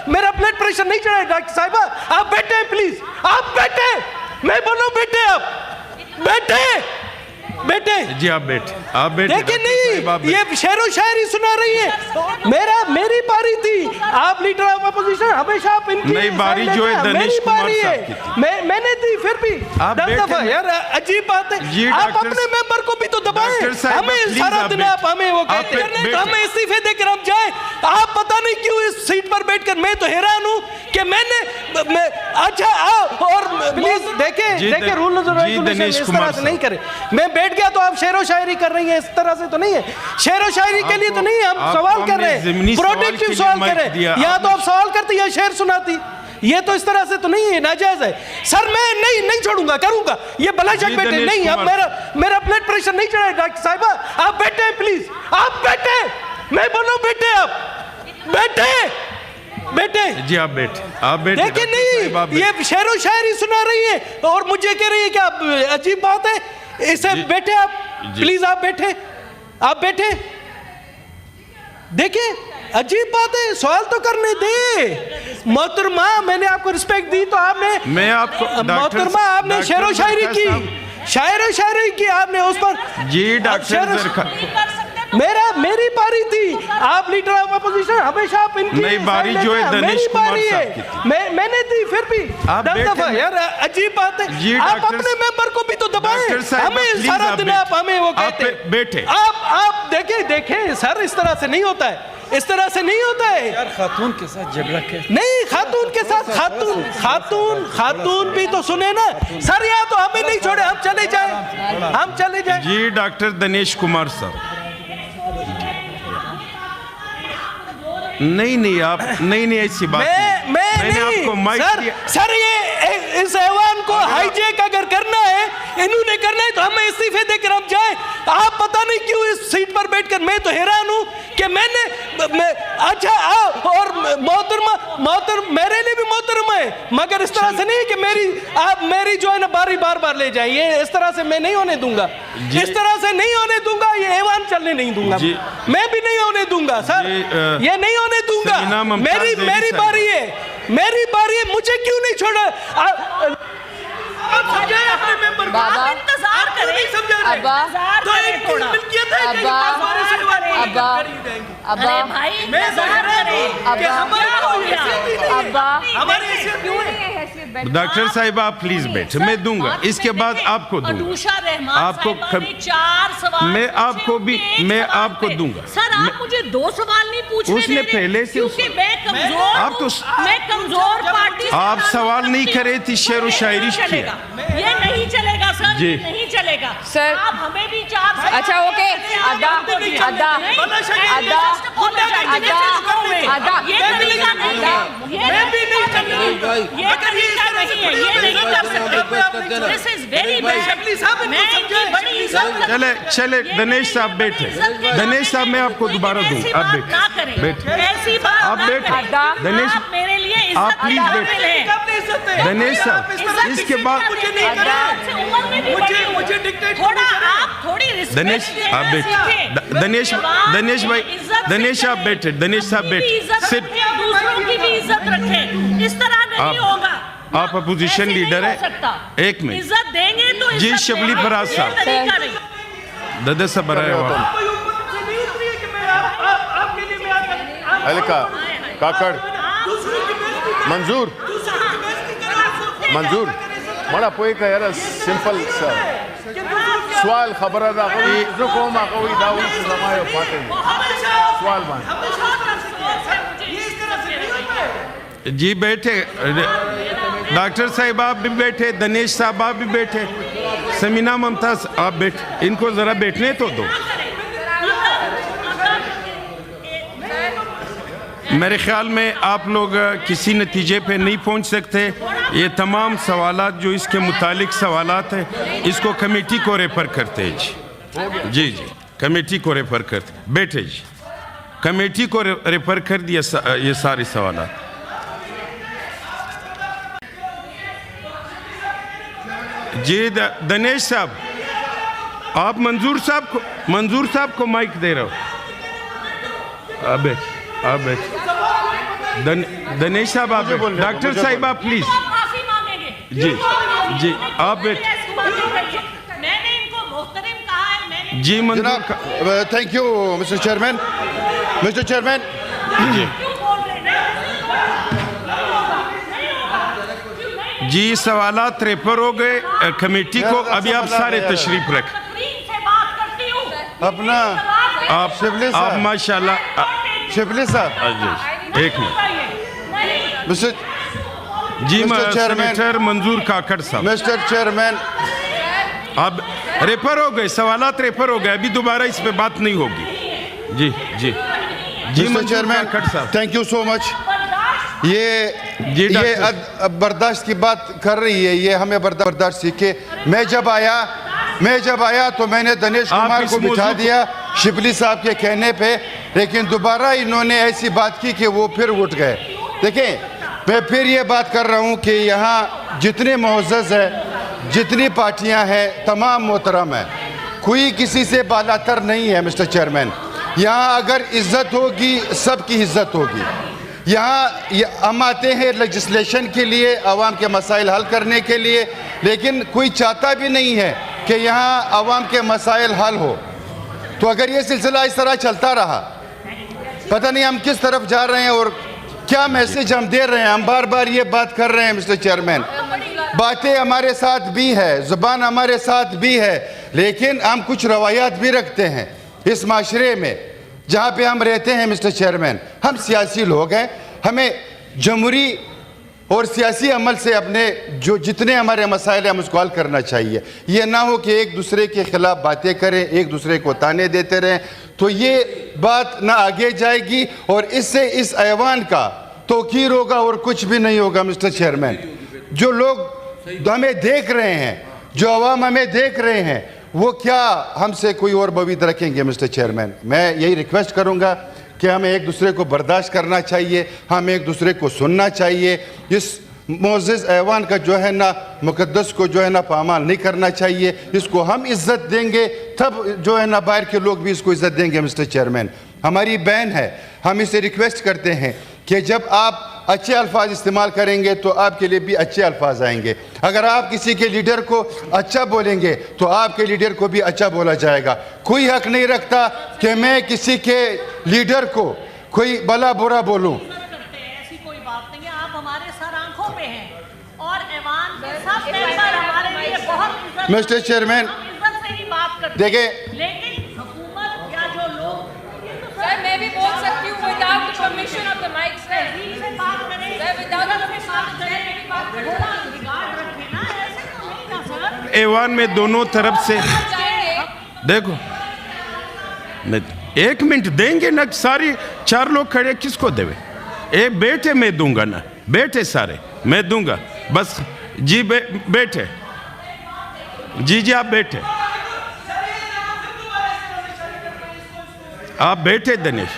मेरा blood pressure नहीं चढ़ा है डॉक्टर साहिबा। आप बैठे प्लीज, आप बैठे, मैं बोलूं बैठे, आप बैठे, बैठे जी, आप बैठे, आप बैठे। देखिए नहीं, ये शेरो शायरी सुना रही है। मेरी बारी थी, आप लीडर ऑफ अपोजिशन हमेशा आप इनकी नहीं, बारी जो है दिनेश कुमार साहब की थी। मैंने दी, फिर भी आप 10 दफा यार, अजीब बात है। आप अपने मेंबर को भी तो दबाएं, हमें सारा दिन आप हमें वो कहते हैं तो हमें इस्तीफे देकर हम जाए। आप पता नहीं क्यों इस सीट पर बैठकर, मैं तो हैरान हूं कि मैंने अच्छा और प्लीज देखे रूल इस तरह से नहीं करे। मैं बैठ गया तो आप शेरो शायरी कर रही हैं, इस तरह से तो नहीं है। शेरो शायरी के लिए तो नहीं है, हम सवाल कर रहे हैं, प्रोडक्टिव सवाल कर रहे हैं। या तो आप सवाल करती या शेर सुनाती, ये तो इस तरह से तो नहीं है, नाजायज है सर। मैं नहीं छोड़ूंगा, करूंगा ये भलाशक बैठे नहीं। अब मेरा ब्लड प्रेशर नहीं चढ़ा है डॉक्टर साहिबा। आप बैठे प्लीज, आप बैठे, मैं बोलूं बैठे, आप बैठे, बैठे जी, आप बैठे, आप बैठे। देखिए नहीं, ये शेरो शायरी सुना रही है और मुझे कह रही है कि आप, अजीब बात है। इसे बैठे आप प्लीज, आप बैठे, आप बैठे। देखिए अजीब बात है, सवाल तो करने दे। मोहतरमा, मैंने आपको रिस्पेक्ट दी तो आपने, मैं आपको मोहतरमा आपने शेरो शायरी की, शायरो शायरी की आपने उस पर। जी डॉक्टर, मेरी बारी थी, आप लीडर ऑफ अपोजिशन हमेशा आप इनकी नहीं, बारी जो है दिनेश कुमार साहब की थी। मैंने दी, फिर भी 10 दफा यार, अजीब बात है। आप अपने मेंबर को भी तो दबाएं, हमें सारा दिन आप हमें वो कहते हैं बैठे। आप देखे सर, इस तरह से नहीं होता है, इस तरह से नहीं होता है यार। खातून के साथ झगड़ा कैसे? नहीं, खातून के साथ खातून भी तो सुने ना सर। या तो हमें नहीं छोड़े, हम चले जाए, हम चले जाए। जी डॉक्टर दिनेश कुमार साहब, नहीं आप नहीं ऐसी बात मैंने आपको माइक सर ये इस ऐवान को हाईजैक अगर करना है, इन्होंने करना है तो हमें इस्तीफे देकर हम जाए। आप पता नहीं क्यों इस सीट पर बैठकर, मैं तो हैरान हूं कि मैंने अच्छा और मोहतरम मेरे लिए भी मोहतरम है, मगर इस तरह से नहीं कि मेरी जो है ना बारी बार ले जाए। ये इस तरह से मैं नहीं होने दूंगा, इस तरह से नहीं होने दूंगा। ये ऐवान चलने नहीं दूंगा, मैं भी नहीं होने दूंगा सर, ये नहीं होने दूंगा। मेरी बारी है, मेरी बारी है, मुझे क्यों नहीं छोड़ा? आप समझाएं अपने मेंबर को, आप इंतजार करें, नहीं समझा रहे तो एक मिल्कियत है कि अरे भाई मैं इंतजार करें कि हमारी हैसियत क्यों है? डॉक्टर साहिबा आप प्लीज बैठे, मैं दूंगा, इसके बाद आपको दूंगा, आपको 4 सवाल मैं आपको दूंगा। सर आप मुझे 2 सवाल नहीं पूछने उसने दे रहे, पहले से क्योंकि मैं कमजोर पार्टी। आप सवाल नहीं करे थी, शेरो शायरी किया। ये नहीं चलेगा सर, जी नहीं चलेगा सर। आप हमें भी 4 सवाल। अच्छा ओके, अदा ये तरीका नहीं है, ये तरीका नहीं है, ये नहीं कर सकते। This is very bad. मैं इनकी बड़ी इज्जत चले दिनेश साहब बैठे, दिनेश साहब मैं आपको दोबारा दूंगा, आप बैठे, ऐसी बात आप बैठे दिनेश, मेरे लिए आप प्लीज बैठे दिनेश साहब। इसके बाद मुझे थोड़ा आप थोड़ी दिनेश आप बैठे, दिनेश आप बैठे, दिनेश साहब बैठे, सिर्फ दूसरों की भी इज्जत रखें, इस तरह नहीं होगा। आप अपोजिशन लीडर है, एक मिनट इज्जत देंगे तो जी शबली फराज साहब दादा साहब बराए अलका काकड़ मंजूर बड़ा पोई का यार सिंपल सा सवाल खबर दा कोई जो को मा कोई दाऊ समायो पाटे सवाल मान जी बैठे, डॉक्टर साहब आप भी बैठे, दिनेश साहब आप भी बैठे, समीना मुमताज आप बैठे, इनको जरा बैठने तो दो। मेरे ख्याल में आप लोग किसी नतीजे पे नहीं पहुंच सकते। ये तमाम सवालात जो इसके मुतालिक सवालात हैं, इसको कमेटी को रेफर करते हैं जी, कमेटी को रेफर करते, बैठे जी, कमेटी को रेफर कर दिया ये सारे सवालात। जी दिनेश साहब, आप मंजूर साहब को माइक दे रहे हो, आप बैठ दिनेश साहब आप डॉक्टर साहिब आप प्लीज माफी मांगेंगे जी जी आप मैंने इनको मोहतरम कहा है मैंने जी मंजूर जनाब थैंक यू मिस्टर चेयरमैन जी क्यों बोल रहे हैं जी सवालात रेफर हो गए कमेटी को। अभी आप सारे तशरीफ रख से बात करती हूँ अपना आप शिवली साहब। आप माशाल्लाह शिबली साहब जी एक मिनट मिस्टर जी Mr. Chairman। सेनेटर मंजूर काकड़ साहब मिस्टर चेयरमैन अब रेफर हो गए सवालात रेफर हो गए अभी दोबारा इस पे बात नहीं होगी। जी जी जी मिस्टर मंजूर चेयरमैन काकड़ साहब थैंक यू सो मच। जी, ये डॉक्टर। बर्दाश्त की बात कर रही है, ये हमें बर्दाश्त सीखे। मैं जब आया तो मैंने दिनेश आप कुमार इस को बिठा मौजूद- दिया शिबली साहब के कहने पे, लेकिन दोबारा इन्होंने ऐसी बात की कि वो फिर उठ गए। देखें मैं फिर ये बात कर रहा हूँ कि यहाँ जितने मुअज़्ज़ज़ है, जितनी पार्टियाँ हैं, तमाम मोहतरम है, कोई किसी से बालातर नहीं है मिस्टर चेयरमैन। यहाँ अगर इज्जत होगी सबकी इज्जत होगी। यहाँ हम आते हैं लेजिस्लेशन के लिए, आवाम के मसाइल हल करने के लिए, लेकिन कोई चाहता भी नहीं है कि यहाँ आवाम के मसाइल हल हो। तो अगर ये सिलसिला इस तरह चलता रहा, पता नहीं हम किस तरफ जा रहे हैं और क्या मैसेज हम दे रहे हैं। हम बार बार ये बात कर रहे हैं मिस्टर चेयरमैन, बातें हमारे साथ भी है, ज़ुबान हमारे साथ भी है, लेकिन हम कुछ रवायात भी रखते हैं इस माशरे में जहाँ पे हम रहते हैं मिस्टर चेयरमैन। हम सियासी लोग हैं, हमें जमहूरी और सियासी अमल से अपने जो जितने हमारे मसाइल हैं हम उसको हल करना चाहिए। ये ना हो कि एक दूसरे के ख़िलाफ़ बातें करें, एक दूसरे को ताने देते रहें, तो ये बात ना आगे जाएगी और इससे इस ऐवान का तौक़ीर होगा और कुछ भी नहीं होगा मिस्टर चेयरमैन। जो लोग हमें देख रहे हैं, जो अवाम हमें देख रहे हैं, वो क्या हमसे कोई और उम्मीद रखेंगे मिस्टर चेयरमैन। मैं यही रिक्वेस्ट करूँगा कि हमें एक दूसरे को बर्दाश्त करना चाहिए, हमें एक दूसरे को सुनना चाहिए। इस मोअज़्ज़ज़ ऐवान का जो है ना मुक़द्दस को जो है ना पामाल नहीं करना चाहिए। इसको हम इज़्ज़त देंगे तब जो है ना बाहर के लोग भी इसको इज़्ज़त देंगे मिस्टर चेयरमैन। हमारी बहन है, हम इसे रिक्वेस्ट करते हैं कि जब आप अच्छे अल्फाज इस्तेमाल करेंगे तो आपके लिए भी अच्छे अल्फाज आएंगे। अगर आप किसी के लीडर को अच्छा बोलेंगे तो आपके लीडर को भी अच्छा बोला जाएगा। कोई हक नहीं रखता कि मैं किसी के लीडर को कोई भला बुरा बोलूं। ऐसी कोई बात नहीं है, आप हमारे सर आंखों पे हैं और ऐवान के सब मेंबर हमारे लिए बहुत इज्जत मिस्टर चेयरमैन, हम इज्जत से ही बात करते हैं। देखिए लेकिन हुकूमत या जो लोग सर मैं भी बोल सकती हूँ without the permission of the mic sir. से बात करें, sir without the permission of the थोड़ा रिगार्ड रखें ना, ऐसे तो नहीं ना सर। ऐवान में दोनों तरफ से देखो मैं 1 मिनट देंगे ना, सारी 4 लोग खड़े किसको देवे। एक बेटे मैं दूंगा ना, बेटे सारे मैं दूंगा बस। जी बेटे जी आप बैठे, आप बैठे दिनेश।